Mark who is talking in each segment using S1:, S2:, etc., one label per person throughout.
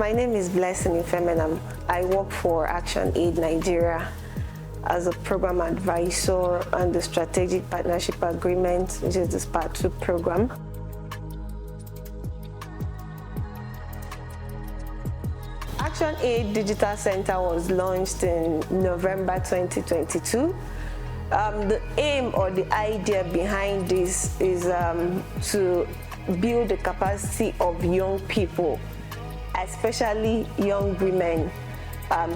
S1: My name is Blessing Ifemenam. I work for ActionAid Nigeria as a program advisor on the Strategic Partnership Agreement, which is the Part 2 program. ActionAid Digital Center was launched in November 2022. The aim or the idea behind this is to build the capacity of young people, especially young women,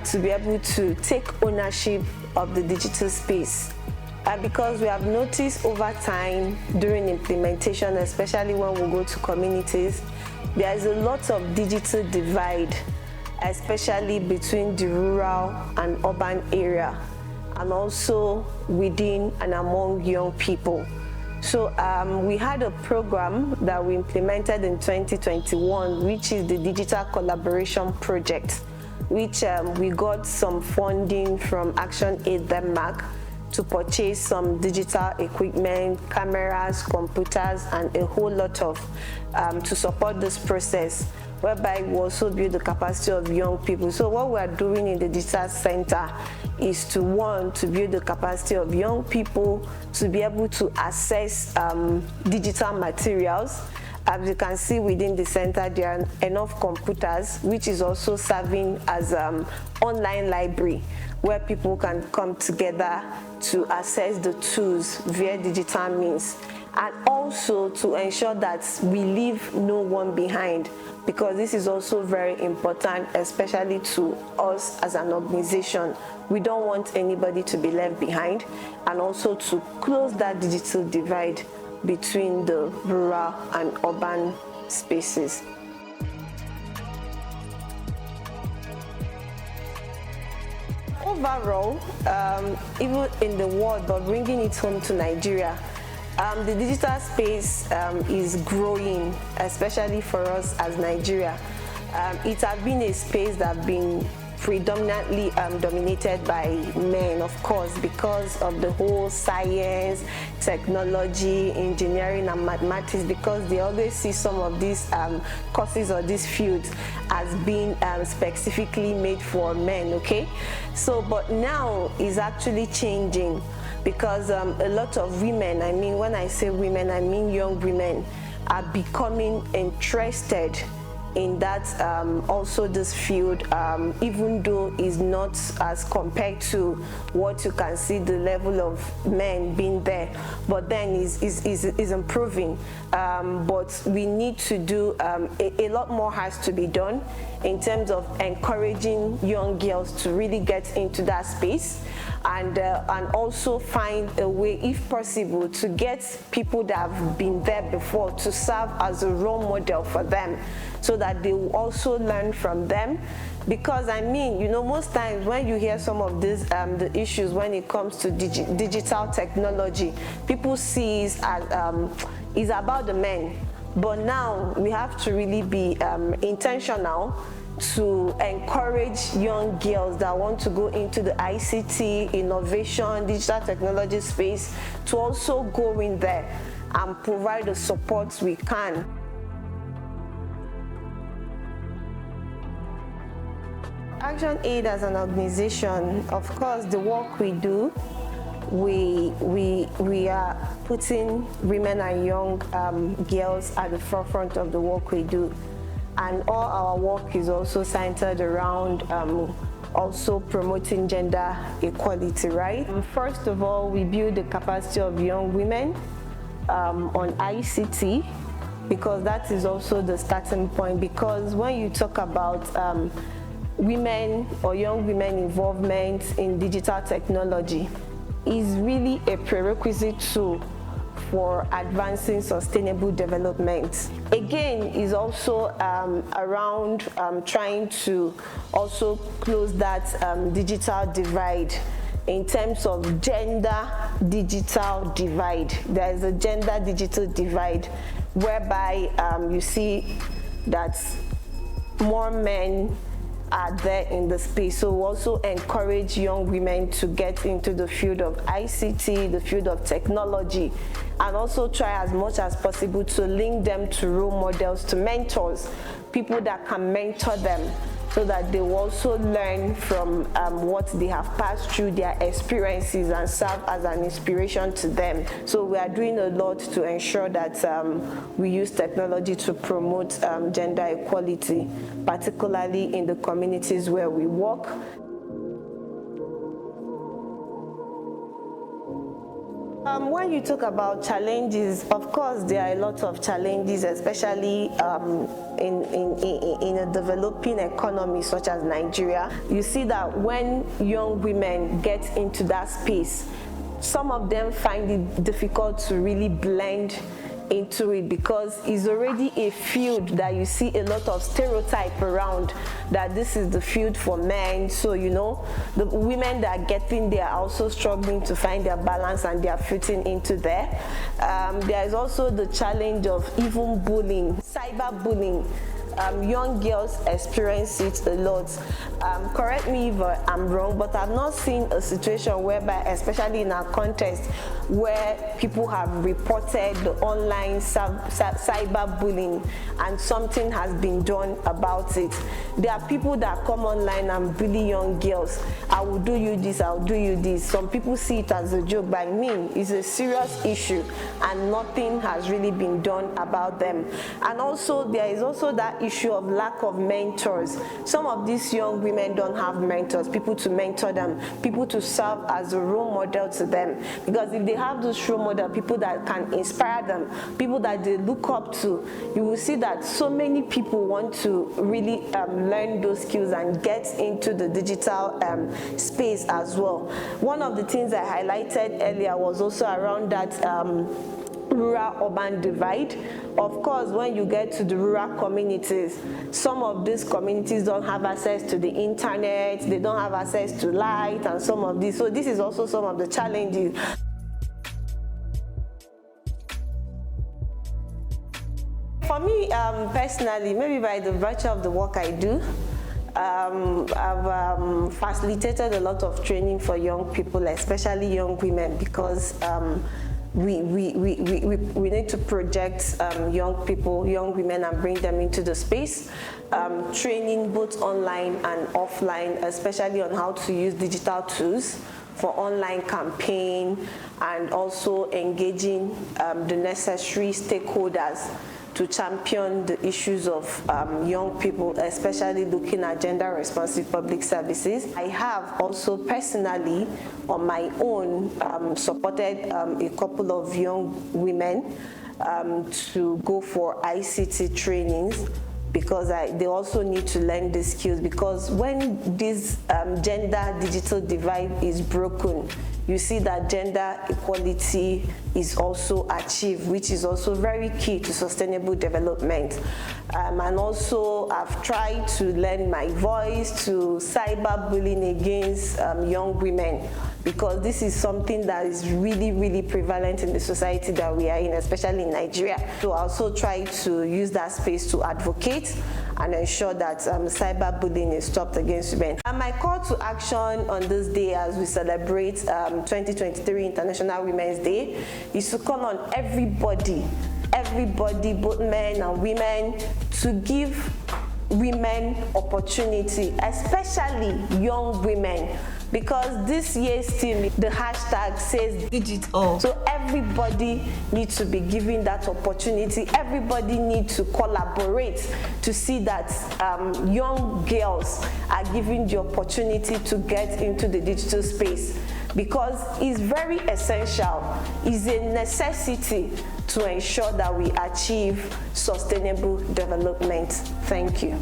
S1: to be able to take ownership of the digital space. Because we have noticed over time during implementation, especially when we go to communities, there is a lot of digital divide, especially between the rural and urban area, and also within and among young people. So we had a program that we implemented in 2021, which is the Digital Collaboration Project, which we got some funding from ActionAid Denmark to purchase some digital equipment, cameras, computers, and a whole lot of to support this process, whereby we also build the capacity of young people. So what we are doing in the digital center is to build the capacity of young people to be able to access digital materials. As you can see within the center, there are enough computers, which is also serving as online library, where people can come together to access the tools via digital means, and also to ensure that we leave no one behind, because this is also very important, especially to us as an organization. We don't want anybody to be left behind, and also to close that digital divide between the rural and urban spaces. Overall, even in the world, but bringing it home to Nigeria, the digital space is growing, especially for us as Nigeria. It has been a space that has been predominantly dominated by men, of course, because of the whole science, technology, engineering, and mathematics, because they always see some of these courses or these fields as being specifically made for men, okay? So, but now is actually changing, because a lot of women, I mean, when I say women, I mean young women, are becoming interested in that also this field, even though it's not as compared to what you can see the level of men being there, but then is improving. But we need to do a lot more has to be done in terms of encouraging young girls to really get into that space, and also find a way, if possible, to get people that have been there before to serve as a role model for them, so that they will also learn from them. Because I mean, you know, most times when you hear some of these the issues when it comes to digital technology, people see it as it's about the men. But now we have to really be intentional to encourage young girls that want to go into the ICT, innovation, digital technology space, to also go in there and provide the support we can. ActionAid as an organization, of course, the work we do, we are putting women and young girls at the forefront of the work we do. And all our work is also centered around also promoting gender equality, right? First of all, we build the capacity of young women on ICT, because that is also the starting point. Because when you talk about women or young women involvement in digital technology, is really a prerequisite tool for advancing sustainable development. Again, is also around trying to also close that digital divide in terms of gender digital divide. There is a gender digital divide whereby you see that more men are there in the space. So we also encourage young women to get into the field of ICT, the field of technology, and also try as much as possible to link them to role models, to mentors, people that can mentor them, so that they will also learn from what they have passed through, their experiences, and serve as an inspiration to them. So we are doing a lot to ensure that we use technology to promote gender equality, particularly in the communities where we work. When you talk about challenges, of course there are a lot of challenges, especially in a developing economy such as Nigeria. You see that when young women get into that space, some of them find it difficult to really blend into it, because it's already a field that you see a lot of stereotype around, that this is the field for men. So you know, the women that are getting there are also struggling to find their balance and they are fitting into there. There is also the challenge of even bullying, cyberbullying. Young girls experience it a lot. Correct me if I'm wrong, but I've not seen a situation whereby, especially in our context, where people have reported the online cyberbullying and something has been done about it. There are people that come online and bully young girls. I will do you this, I'll do you this. Some people see it as a joke, but I mean, it's a serious issue and nothing has really been done about them. And also, there is also that issue of lack of mentors. Some of these young women don't have mentors, people to mentor them, people to serve as a role model to them. Because if they have those role model, people that can inspire them, people that they look up to, you will see that so many people want to really learn those skills and get into the digital space as well. One of the things I highlighted earlier was also around that rural-urban divide. Of course, when you get to the rural communities, some of these communities don't have access to the internet, they don't have access to light and some of these. So this is also some of the challenges. For me, personally, maybe by the virtue of the work I do, I've facilitated a lot of training for young people, especially young women, because we need to project young people, young women, and bring them into the space. Training both online and offline, especially on how to use digital tools for online campaign, and also engaging the necessary stakeholders to champion the issues of young people, especially looking at gender-responsive public services. I have also personally, on my own, supported a couple of young women to go for ICT trainings, because they also need to learn these skills, because when this gender digital divide is broken, you see that gender equality is also achieved, which is also very key to sustainable development. And also, I've tried to lend my voice to cyberbullying against young women, because this is something that is really, really prevalent in the society that we are in, especially in Nigeria. So I also try to use that space to advocate and ensure that cyberbullying is stopped against women. And my call to action on this day, as we celebrate 2023 International Women's Day, is to call on everybody, both men and women, to give women opportunity, especially young women, because this year's theme, the hashtag says Digitall. So everybody needs to be given that opportunity. Everybody needs to collaborate to see that young girls are given the opportunity to get into the digital space, because it's very essential, it's a necessity to ensure that we achieve sustainable development. Thank you.